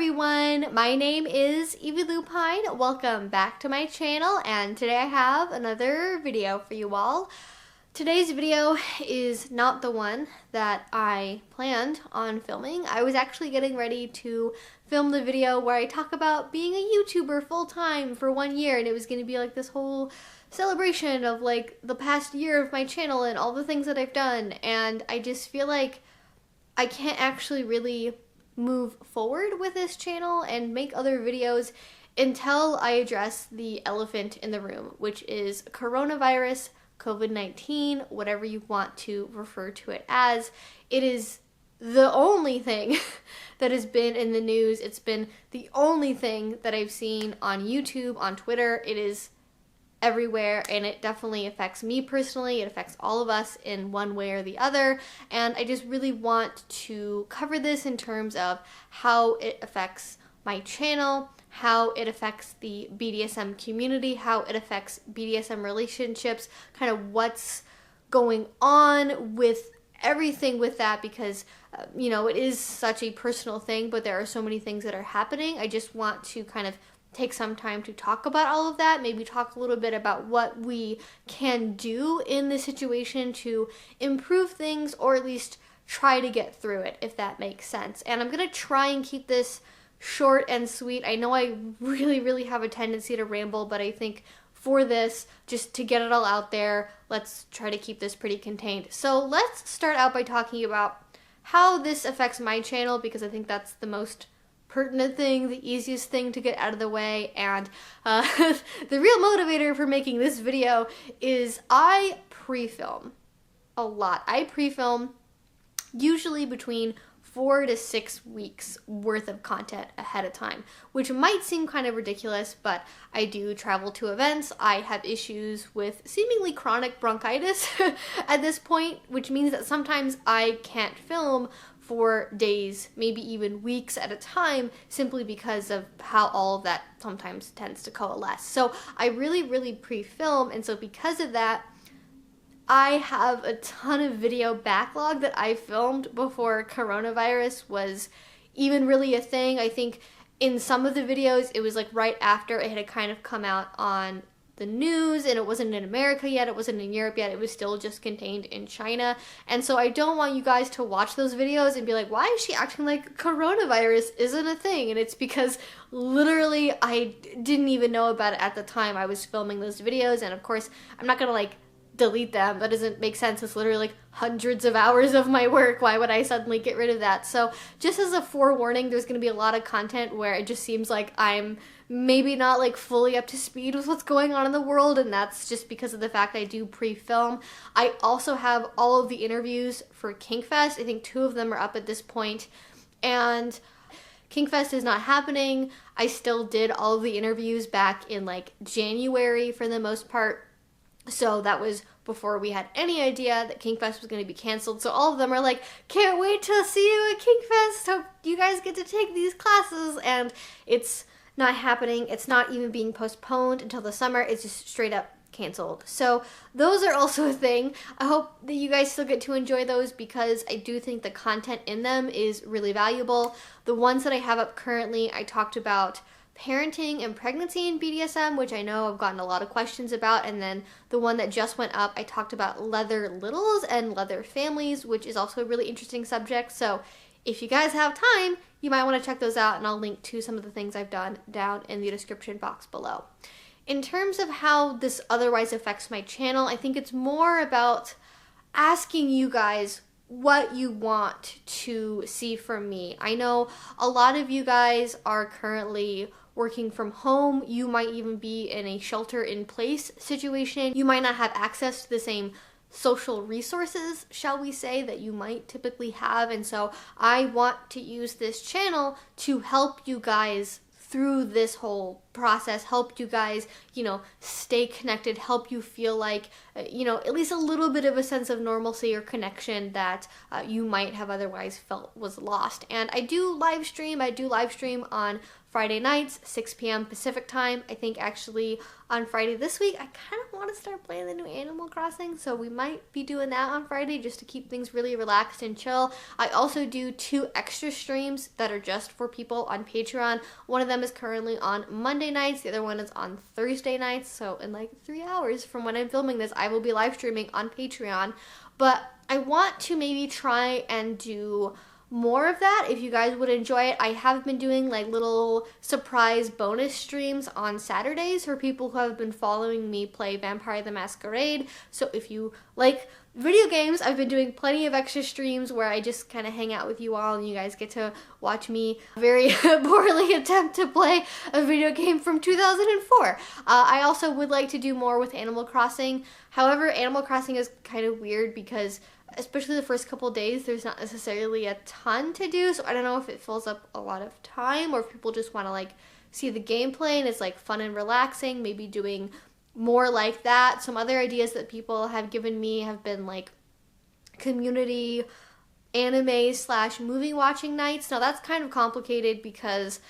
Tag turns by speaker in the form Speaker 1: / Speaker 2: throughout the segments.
Speaker 1: everyone, my name is Evie Lupine. Welcome back to my channel, and today I have another video for you all. Today's video is not the one that I planned on filming. I was actually getting ready to film the video where I talk about being a YouTuber full-time for 1 year, and it was going to be like this whole celebration of like the past year of my channel and all the things that I've done, and I just feel like I can't actually really move forward with this channel and make other videos until I address the elephant in the room, which is coronavirus, COVID-19, whatever you want to refer to it as. It is the only thing that has been in the news. It's been the only thing that I've seen on YouTube, on Twitter. It is everywhere, and it definitely affects me personally. It affects all of us in one way or the other, and I just really want to cover this in terms of how it affects my channel, how it affects the BDSM community, how it affects BDSM relationships, kind of what's going on with everything with that, because you know, it is such a personal thing, but there are so many things that are happening. I just want to kind of take some time to talk about all of that, maybe talk a little bit about what we can do in this situation to improve things, or at least try to get through it, if that makes sense. And I'm going to try and keep this short and sweet. I know I really have a tendency to ramble, but I think for this, just to get it all out there, let's try to keep this pretty contained. So let's start out by talking about how this affects my channel, because I think that's the most pertinent thing, the easiest thing to get out of the way, and the real motivator for making this video is I pre-film a lot. I pre-film usually between 4 to 6 weeks worth of content ahead of time, which might seem kind of ridiculous, but I do travel to events. I have issues with seemingly chronic bronchitis at this point, which means that sometimes I can't film for days, maybe even weeks at a time, simply because of how all of that sometimes tends to coalesce. So I really pre-film, and so because of that, I have a ton of video backlog that I filmed before coronavirus was even really a thing. I think in some of the videos, it was like right after it had kind of come out on the news, and it wasn't in America yet, it wasn't in Europe yet, it was still just contained in China. And so I don't want you guys to watch those videos and be like, why is she acting like coronavirus isn't a thing? And it's because literally I didn't even know about it at the time I was filming those videos, and of course I'm not gonna like delete them. That doesn't make sense. It's literally like hundreds of hours of my work. Why would I suddenly get rid of that? So just as a forewarning, there's going to be a lot of content where it just seems like I'm maybe not like fully up to speed with what's going on in the world, and that's just because of the fact I do pre-film. I also have all of the interviews for Kink Fest. I think 2 of them are up at this point, and Kink Fest is not happening. I still did all of the interviews back in like January for the most part. So that was before we had any idea that Kink Fest was going to be canceled. So all of them are like, can't wait to see you at Kink Fest. Hope you guys get to take these classes. And it's not happening. It's not even being postponed until the summer. It's just straight up canceled. So those are also a thing. I hope that you guys still get to enjoy those, because I do think the content in them is really valuable. The ones that I have up currently, I talked about parenting and pregnancy in BDSM, which I know I've gotten a lot of questions about, and then the one that just went up, I talked about leather littles and leather families, which is also a really interesting subject. So if you guys have time, you might want to check those out, and I'll link to some of the things I've done down in the description box below. In terms of how this otherwise affects my channel, I think it's more about asking you guys what you want to see from me. I know a lot of you guys are currently working from home. You might even be in a shelter-in-place situation. You might not have access to the same social resources, shall we say, that you might typically have, and so I want to use this channel to help you guys through this whole process, help you guys, you know, stay connected, help you feel like, you know, at least a little bit of a sense of normalcy or connection that you might have otherwise felt was lost. And I do live stream on Friday nights, 6 p.m. Pacific time. I think actually on Friday this week, I kind of want to start playing the new Animal Crossing, so we might be doing that on Friday just to keep things really relaxed and chill. I also do 2 extra streams that are just for people on Patreon. One of them is currently on Monday nights, the other one is on Thursday nights, so in like 3 hours from when I'm filming this, I will be live streaming on Patreon. But I want to maybe try and do more of that if you guys would enjoy it. I have been doing like little surprise bonus streams on Saturdays for people who have been following me play Vampire the Masquerade. So if you like video games, I've been doing plenty of extra streams where I just kind of hang out with you all and you guys get to watch me very poorly attempt to play a video game from 2004. I also would like to do more with Animal Crossing. However, Animal Crossing is kind of weird because especially the first couple days, there's not necessarily a ton to do, so I don't know if it fills up a lot of time or if people just want to like see the gameplay and it's like fun and relaxing, maybe doing more like that. Some other ideas that people have given me have been like community anime / movie watching nights. Now that's kind of complicated because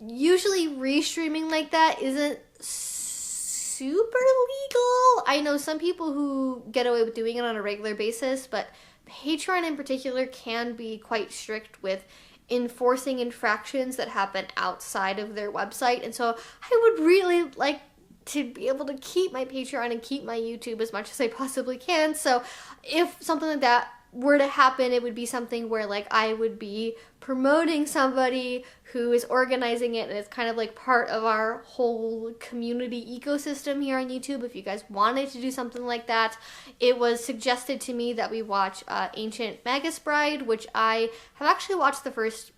Speaker 1: usually restreaming like that isn't super legal. I know some people who get away with doing it on a regular basis, but Patreon in particular can be quite strict with enforcing infractions that happen outside of their website. And so I would really like to be able to keep my Patreon and keep my YouTube as much as I possibly can. So if something like that were to happen, it would be something where like I would be promoting somebody who is organizing it, and it's kind of like part of our whole community ecosystem here on YouTube. If you guys wanted to do something like that, it was suggested to me that we watch Ancient Magus Bride, which I have actually watched the first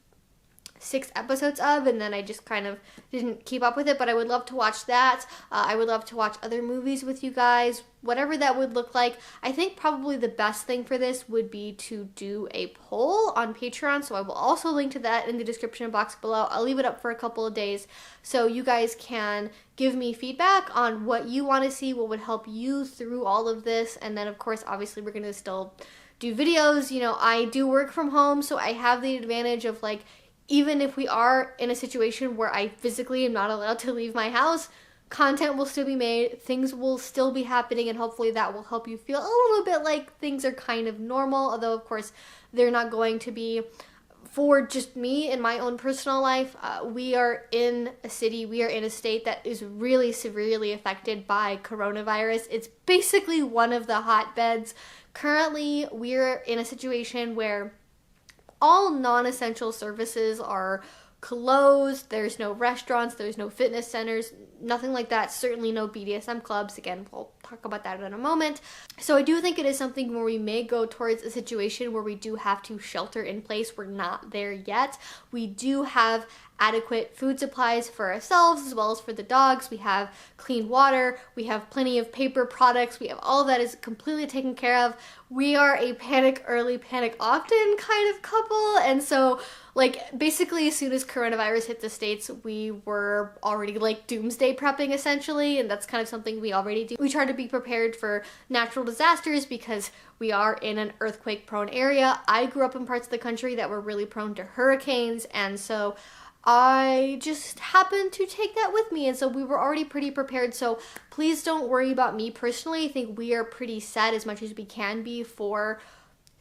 Speaker 1: 6 episodes of, and then I just kind of didn't keep up with it, but I would love to watch that. I would love to watch other movies with you guys, whatever that would look like. I think probably the best thing for this would be to do a poll on Patreon, so I will also link to that in the description box below. I'll leave it up for a couple of days so you guys can give me feedback on what you want to see, what would help you through all of this, and then of course obviously we're going to still do videos. You know, I do work from home, so I have the advantage of like, even if we are in a situation where I physically am not allowed to leave my house, content will still be made, things will still be happening, and hopefully that will help you feel a little bit like things are kind of normal, although of course they're not going to be for just me in my own personal life. We are in a city, we are in a state that is really severely affected by coronavirus. It's basically one of the hotbeds. Currently, we're in a situation where all non-essential services are closed. There's no restaurants, there's no fitness centers, nothing like that. Certainly no BDSM clubs. Again, we'll talk about that in a moment. So I do think it is something where we may go towards a situation where we do have to shelter in place. We're not there yet. We do have adequate food supplies for ourselves as well as for the dogs. We have clean water, we have plenty of paper products, we have all of that is completely taken care of. We are a panic early, panic often kind of couple, and so like basically as soon as coronavirus hit the States, we were already like doomsday prepping essentially, and that's kind of something we already do. We try to be prepared for natural disasters because we are in an earthquake prone area. I grew up in parts of the country that were really prone to hurricanes, and so I just happened to take that with me, and so we were already pretty prepared. So please don't worry about me personally. I think we are pretty set as much as we can be for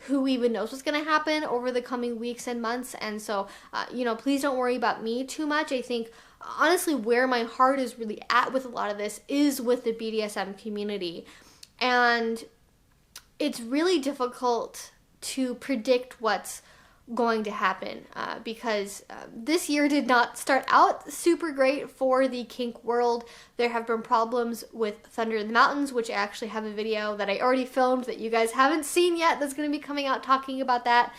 Speaker 1: who even knows what's going to happen over the coming weeks and months. And so, you know, please don't worry about me too much. I think honestly where my heart is really at with a lot of this is with the BDSM community. And it's really difficult to predict what's going to happen because this year did not start out super great for the kink world. There have been problems with Thunder in the Mountains, which I actually have a video that I already filmed that you guys haven't seen yet that's going to be coming out talking about that.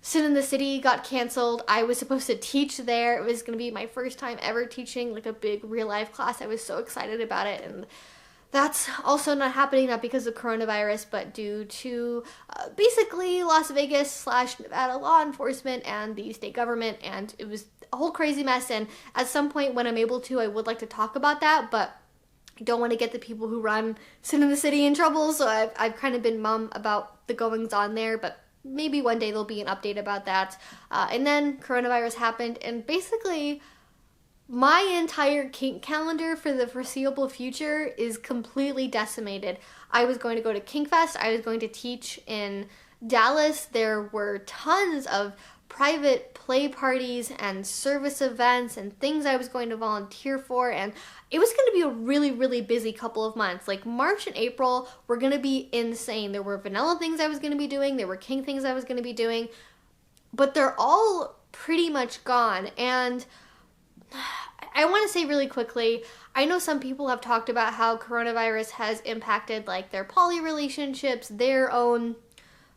Speaker 1: Sin in the City got canceled. I was supposed to teach there. It was going to be my first time ever teaching like a big real life class. I was so excited about it, and that's also not happening, not because of coronavirus, but due to basically Las Vegas / Nevada law enforcement and the state government, and it was a whole crazy mess. And at some point when I'm able to, I would like to talk about that, but I don't want to get the people who run Sin in the City in trouble, so I've kind of been mum about the goings on there, but maybe one day there'll be an update about that. And then coronavirus happened, and basically my entire kink calendar for the foreseeable future is completely decimated. I was going to go to Kink Fest. I was going to teach in Dallas. There were tons of private play parties and service events and things I was going to volunteer for, and it was going to be a really, really busy couple of months. Like March and April were going to be insane. There were vanilla things I was going to be doing, there were kink things I was going to be doing, but they're all pretty much gone. And I want to say really quickly, I know some people have talked about how coronavirus has impacted like their poly relationships, their own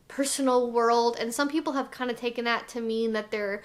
Speaker 1: personal world, and some people have kind of taken that to mean that they're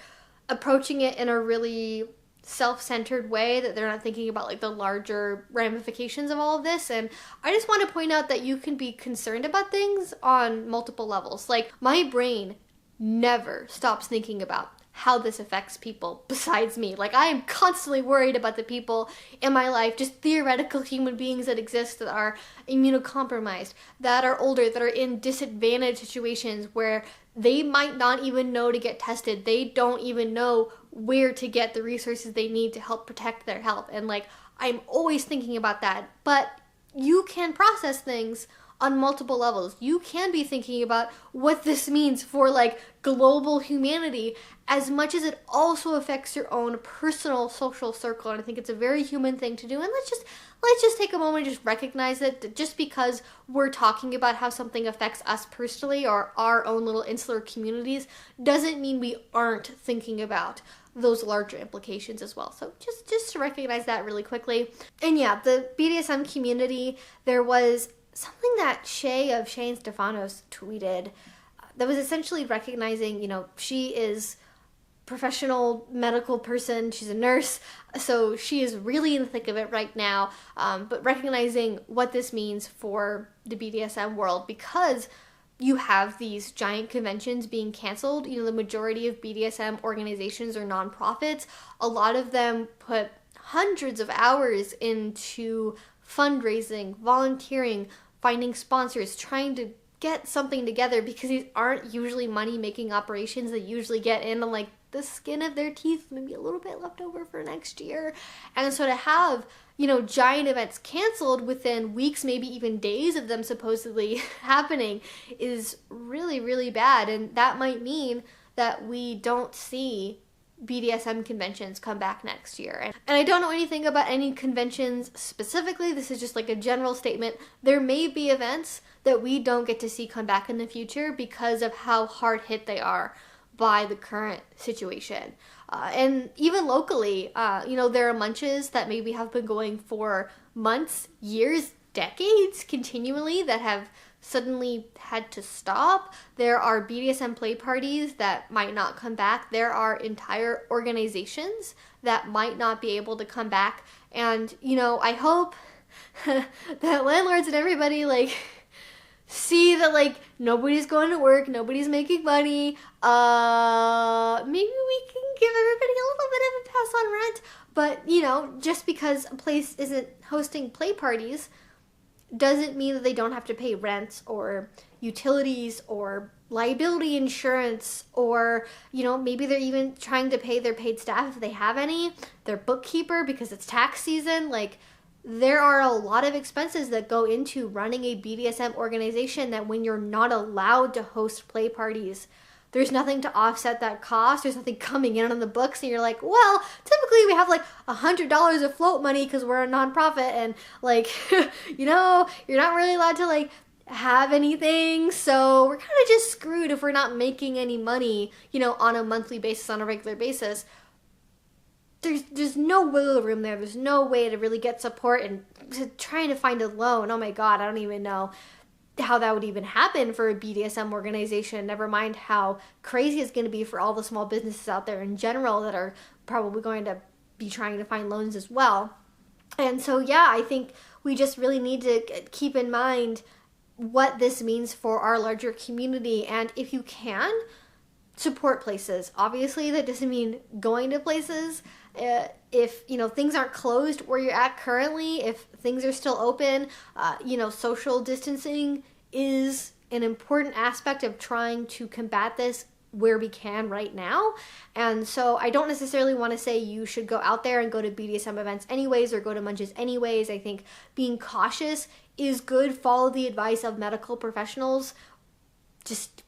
Speaker 1: approaching it in a really self-centered way, that they're not thinking about like the larger ramifications of all of this. And I just want to point out that you can be concerned about things on multiple levels. Like my brain never stops thinking about how this affects people besides me. Like I am constantly worried about the people in my life, just theoretical human beings that exist that are immunocompromised, that are older, that are in disadvantaged situations where they might not even know to get tested. They don't even know where to get the resources they need to help protect their health. And like, I'm always thinking about that. But you can process things on multiple levels. You can be thinking about what this means for like global humanity as much as it also affects your own personal social circle. And I think it's a very human thing to do. And let's just take a moment and just recognize that just because we're talking about how something affects us personally or our own little insular communities doesn't mean we aren't thinking about those larger implications as well. So just to recognize that really quickly. And yeah, the BDSM community, there was something that Shay and Stefanos tweeted that was essentially recognizing, you know, she is professional medical person, she's a nurse, so she is really in the thick of it right now, but recognizing what this means for the BDSM world, because you have these giant conventions being canceled. You know, the majority of BDSM organizations are nonprofits. A lot of them put hundreds of hours into fundraising, volunteering, finding sponsors, trying to get something together, because these aren't usually money-making operations. They usually get in on like the skin of their teeth, maybe a little bit left over for next year. And so to have, you know, giant events canceled within weeks, maybe even days of them supposedly happening is really, really bad. And that might mean that we don't see BDSM conventions come back next year. And I don't know anything about any conventions specifically. This is just like a general statement. There may be events that we don't get to see come back in the future because of how hard hit they are by the current situation. And even locally, you know, there are munches that maybe have been going for months, years, decades continually that have suddenly had to stop. There are BDSM play parties that might not come back. There are entire organizations that might not be able to come back. And, you know, I hope that landlords and everybody, like, see that, like, nobody's going to work, nobody's making money. Maybe we can give everybody a little bit of a pass on rent. But, you know, just because a place isn't hosting play parties doesn't mean that they don't have to pay rent or utilities or liability insurance, or, you know, maybe they're even trying to pay their paid staff if they have any, their bookkeeper because it's tax season. Like, there are a lot of expenses that go into running a BDSM organization that when you're not allowed to host play parties, there's nothing to offset that cost. There's nothing coming in on the books, and you're like, well, typically we have like $100 of float money because we're a nonprofit, and like, you know, you're not really allowed to like have anything, so we're kind of just screwed if we're not making any money, you know, on a monthly basis, on a regular basis. There's no wiggle room there. There's no way to really get support, and trying to find a loan, oh my god, I don't even know how that would even happen for a BDSM organization, never mind how crazy it's going to be for all the small businesses out there in general that are probably going to be trying to find loans as well. And so, yeah, I think we just really need to keep in mind what this means for our larger community. And if you can, support places. Obviously, that doesn't mean going to places. If, you know, things aren't closed where you're at currently, if things are still open, you know, social distancing is an important aspect of trying to combat this where we can right now. And so I don't necessarily want to say you should go out there and go to BDSM events anyways or go to munches anyways. I think being cautious is good. Follow the advice of medical professionals. Just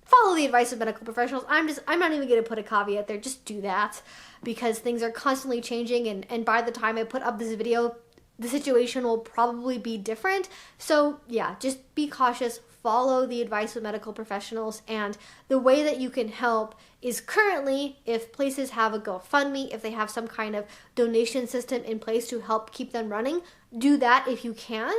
Speaker 1: follow the advice of medical professionals. I'm not even going to put a caveat there. Just do that, because things are constantly changing, and by the time I put up this video, the situation will probably be different. So yeah, just be cautious, follow the advice of medical professionals, and the way that you can help is currently, if places have a GoFundMe, if they have some kind of donation system in place to help keep them running, do that if you can.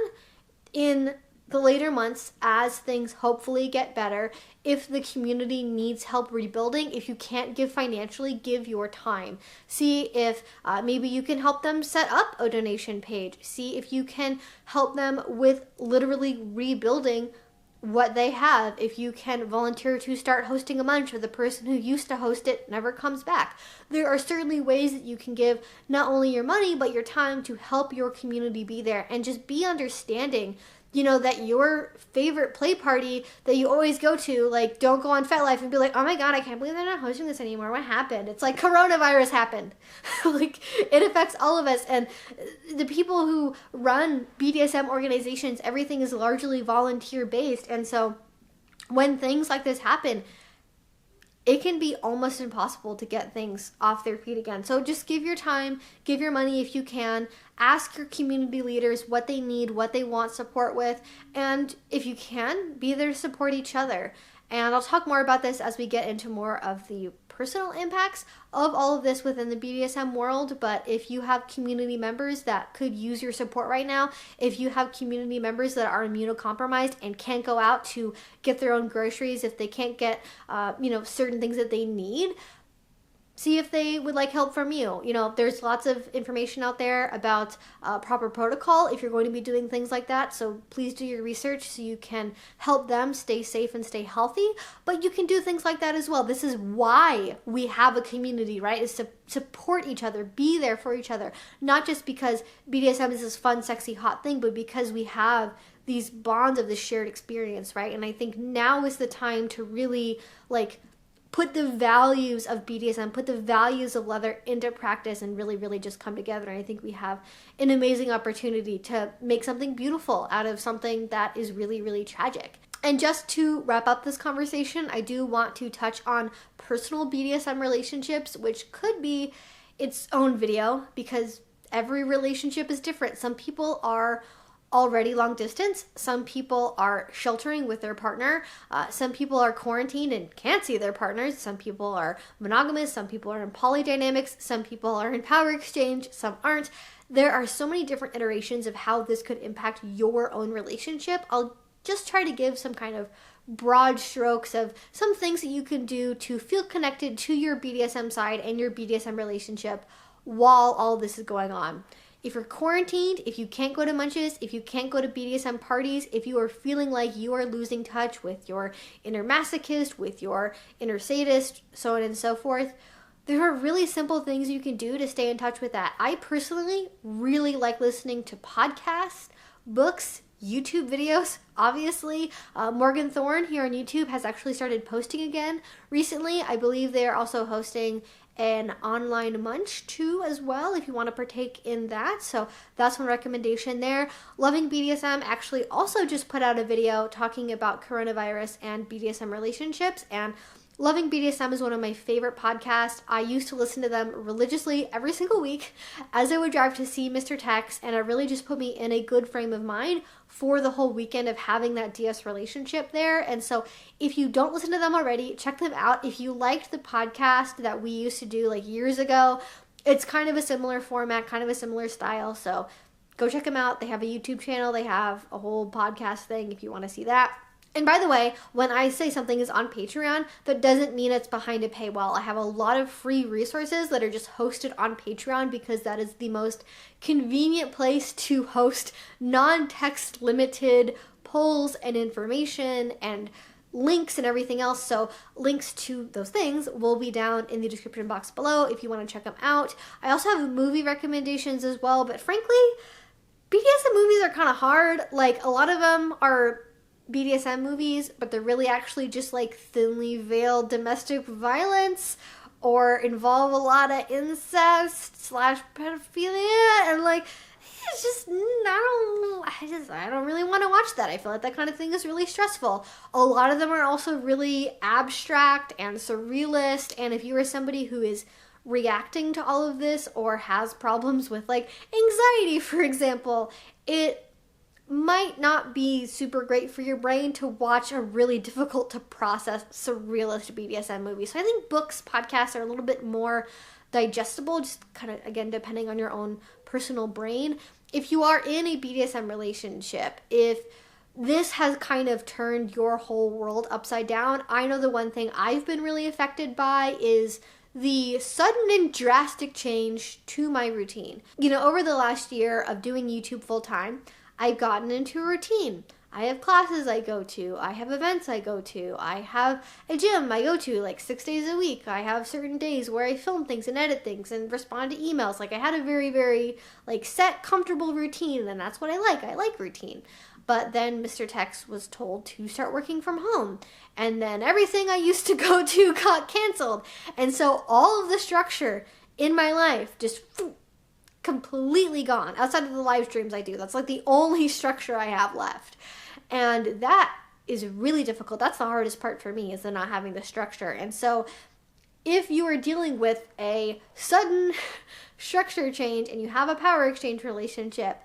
Speaker 1: In the later months, as things hopefully get better, if the community needs help rebuilding, if you can't give financially, give your time. See if maybe you can help them set up a donation page. See if you can help them with literally rebuilding what they have. If you can volunteer to start hosting a munch or the person who used to host it never comes back. There are certainly ways that you can give not only your money but your time to help your community be there, and just be understanding, you know, that your favorite play party that you always go to, like, don't go on FetLife and be like, oh my god, I can't believe they're not hosting this anymore. What happened? It's like coronavirus happened. Like, it affects all of us. And the people who run BDSM organizations, everything is largely volunteer based. And so when things like this happen, it can be almost impossible to get things off their feet again. So just give your time, give your money if you can, ask your community leaders what they need, what they want support with, and if you can, be there to support each other. And I'll talk more about this as we get into more of the personal impacts of all of this within the BDSM world. But if you have community members that could use your support right now, if you have community members that are immunocompromised and can't go out to get their own groceries, if they can't get certain things that they need, see if they would like help from you. You know, there's lots of information out there about proper protocol if you're going to be doing things like that. So please do your research so you can help them stay safe and stay healthy. But you can do things like that as well. This is why we have a community, right? Is to support each other, be there for each other. Not just because BDSM is this fun, sexy, hot thing, but because we have these bonds of this shared experience, right? And I think now is the time to really, like, put the values of BDSM, put the values of leather into practice and really, really just come together. And I think we have an amazing opportunity to make something beautiful out of something that is really, really tragic. And just to wrap up this conversation, I do want to touch on personal BDSM relationships, which could be its own video because every relationship is different. Some people are already long distance. Some people are sheltering with their partner. Some people are quarantined and can't see their partners. Some people are monogamous. Some people are in polydynamics. Some people are in power exchange. Some aren't. There are so many different iterations of how this could impact your own relationship. I'll just try to give some kind of broad strokes of some things that you can do to feel connected to your BDSM side and your BDSM relationship while all this is going on. If you're quarantined, if you can't go to munches, if you can't go to BDSM parties, if you are feeling like you are losing touch with your inner masochist, with your inner sadist, so on and so forth, there are really simple things you can do to stay in touch with that. I personally really like listening to podcasts, books, YouTube videos. Obviously, Morgan Thorne here on YouTube has actually started posting again recently. I believe they are also hosting an online munch too as well if you want to partake in that. So that's one recommendation there. Loving BDSM actually also just put out a video talking about coronavirus and BDSM relationships, and Loving BDSM is one of my favorite podcasts. I used to listen to them religiously every single week as I would drive to see Mr. Tex, and it really just put me in a good frame of mind for the whole weekend of having that DS relationship there. And so if you don't listen to them already, check them out. If you liked the podcast that we used to do like years ago, it's kind of a similar format, kind of a similar style. So go check them out. They have a YouTube channel. They have a whole podcast thing if you want to see that. And by the way, when I say something is on Patreon, that doesn't mean it's behind a paywall. I have a lot of free resources that are just hosted on Patreon because that is the most convenient place to host non-text limited polls and information and links and everything else. So links to those things will be down in the description box below if you want to check them out. I also have movie recommendations as well, but frankly, BDSM movies are kind of hard. Like, a lot of them are BDSM movies, but they're really actually just like thinly veiled domestic violence or involve a lot of incest slash pedophilia, and like it's just I don't really want to watch that. I feel like that kind of thing is really stressful. A lot of them are also really abstract and surrealist, and if you are somebody who is reacting to all of this or has problems with like anxiety, for example, it might not be super great for your brain to watch a really difficult to process surrealist BDSM movie. So I think books, podcasts are a little bit more digestible, just kind of, again, depending on your own personal brain. If you are in a BDSM relationship, if this has kind of turned your whole world upside down, I know the one thing I've been really affected by is the sudden and drastic change to my routine. You know, over the last year of doing YouTube full time, I've gotten into a routine. I have classes I go to. I have events I go to. I have a gym I go to like 6 days a week. I have certain days where I film things and edit things and respond to emails. Like I had a very, very like set, comfortable routine, and that's what I like. I like routine. But then Mr. Tex was told to start working from home. And then everything I used to go to got canceled. And so all of the structure in my life just completely gone. Outside of the live streams I do, that's like the only structure I have left, and that is really difficult. That's the hardest part for me, is the not having the structure. And so if you are dealing with a sudden structure change and you have a power exchange relationship,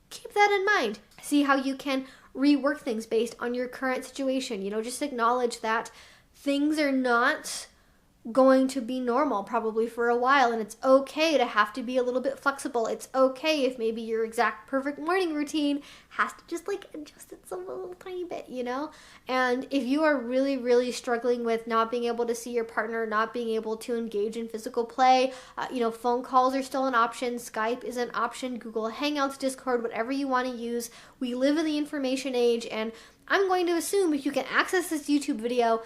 Speaker 1: keep that in mind. See how you can rework things based on your current situation. You know, just acknowledge that things are not going to be normal probably for a while, and it's okay to have to be a little bit flexible. It's okay if maybe your exact perfect morning routine has to just like adjust itself a little tiny bit, you know? And if you are really, really struggling with not being able to see your partner, not being able to engage in physical play, you know, phone calls are still an option, Skype is an option, Google Hangouts, Discord, whatever you want to use. We live in the information age, and I'm going to assume if you can access this YouTube video,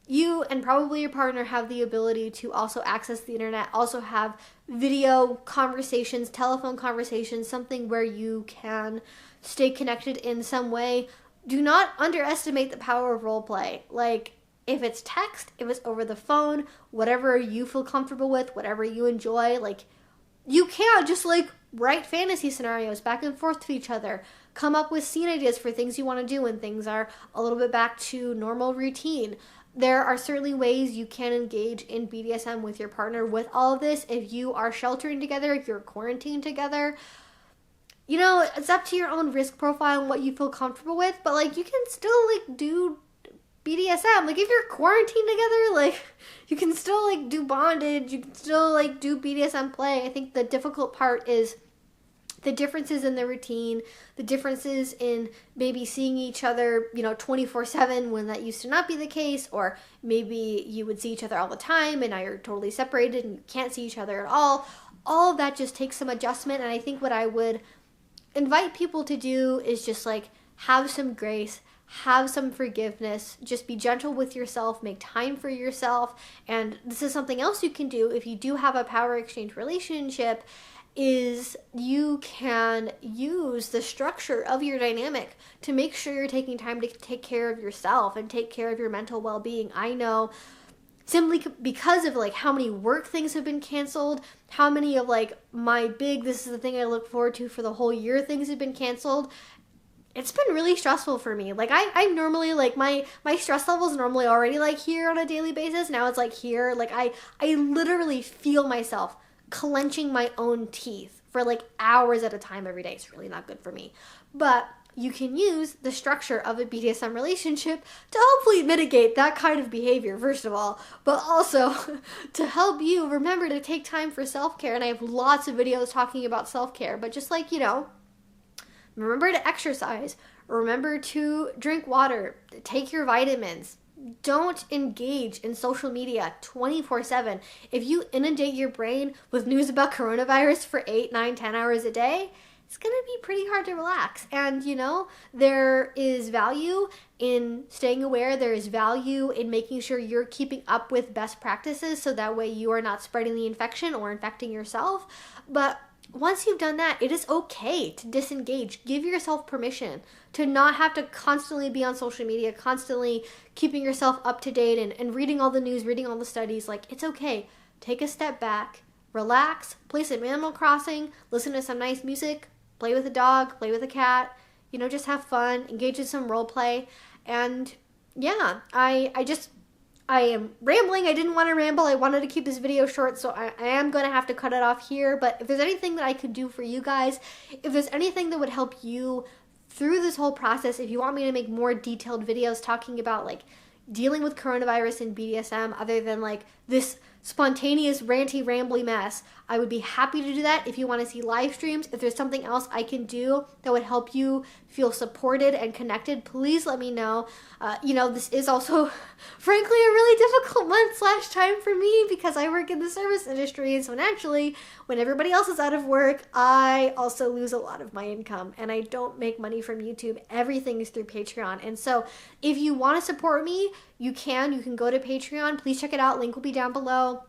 Speaker 1: you and probably your partner have the ability to also access the internet, also have video conversations, telephone conversations, something where you can stay connected in some way. Do not underestimate the power of role play. Like, if it's text, if it's over the phone, whatever you feel comfortable with, whatever you enjoy, like, you can't just like write fantasy scenarios back and forth to each other. Come up with scene ideas for things you want to do when things are a little bit back to normal routine. There are certainly ways you can engage in BDSM with your partner with all of this. If you are sheltering together, if you're quarantined together, you know, it's up to your own risk profile and what you feel comfortable with, but like you can still like do BDSM. Like if you're quarantined together, like you can still like do bondage, you can still like do BDSM play. I think the difficult part is the differences in the routine, the differences in maybe seeing each other, you know, 24/7 when that used to not be the case, or maybe you would see each other all the time and now you're totally separated and you can't see each other at all. All of that just takes some adjustment, and I think what I would invite people to do is just like have some grace, have some forgiveness, just be gentle with yourself, make time for yourself. And this is something else you can do if you do have a power exchange relationship, is you can use the structure of your dynamic to make sure you're taking time to take care of yourself and take care of your mental well-being. I know simply because of like how many work things have been canceled, how many of like my big, this is the thing I look forward to for the whole year, things have been canceled. It's been really stressful for me. Like I'm normally like my stress level is normally already like here on a daily basis. Now it's like here. Like I literally feel myself clenching my own teeth for like hours at a time every day. It's really not good for me. But you can use the structure of a BDSM relationship to hopefully mitigate that kind of behavior, first of all, but also to help you remember to take time for self-care. And I have lots of videos talking about self-care, but just like, you know, remember to exercise, remember to drink water, take your vitamins. Don't engage in social media 24/7. If you inundate your brain with news about coronavirus for 8, 9, 10 hours a day, it's going to be pretty hard to relax. And, you know, there is value in staying aware. There is value in making sure you're keeping up with best practices so that way you are not spreading the infection or infecting yourself. But once you've done that, it is okay to disengage. Give yourself permission to not have to constantly be on social media, constantly keeping yourself up to date and reading all the news, reading all the studies. Like, it's okay. Take a step back, relax, play some Animal Crossing, listen to some nice music, play with a dog, play with a cat, you know, just have fun, engage in some role play. And yeah, I am rambling. I didn't want to ramble. I wanted to keep this video short, so I am going to have to cut it off here. But if there's anything that I could do for you guys, if there's anything that would help you through this whole process, if you want me to make more detailed videos talking about like dealing with coronavirus and BDSM other than like this spontaneous ranty rambly mess, I would be happy to do that. If you want to see live streams, if there's something else I can do that would help you feel supported and connected, please let me know. You know, this is also frankly a really difficult month / time for me because I work in the service industry, and so naturally when everybody else is out of work, I also lose a lot of my income, and I don't make money from YouTube. Everything is through Patreon. And so if you want to support me, you can go to Patreon. Please check it out. Link will be down below.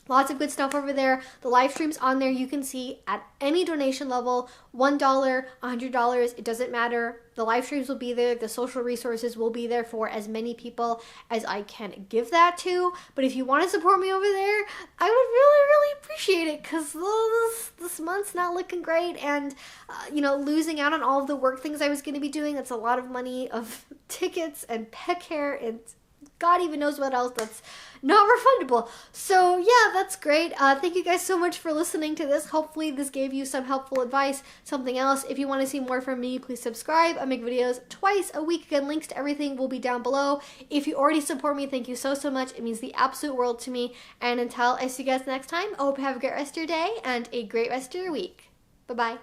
Speaker 1: Lots of good stuff over there. The live streams on there you can see at any donation level, $1, $100, it doesn't matter. The live streams will be there. The social resources will be there for as many people as I can give that to. But if you want to support me over there, I would really, really appreciate it, because this month's not looking great, and you know, losing out on all of the work things I was going to be doing, that's a lot of money of tickets and pet care and God even knows what else that's not refundable. So yeah, that's great. Thank you guys so much for listening to this. Hopefully this gave you some helpful advice, something else. If you want to see more from me, please subscribe. I make videos twice a week. Again, links to everything will be down below. If you already support me, thank you so much. It means the absolute world to me. And until I see you guys next time, I hope you have a great rest of your day and a great rest of your week. Bye-bye.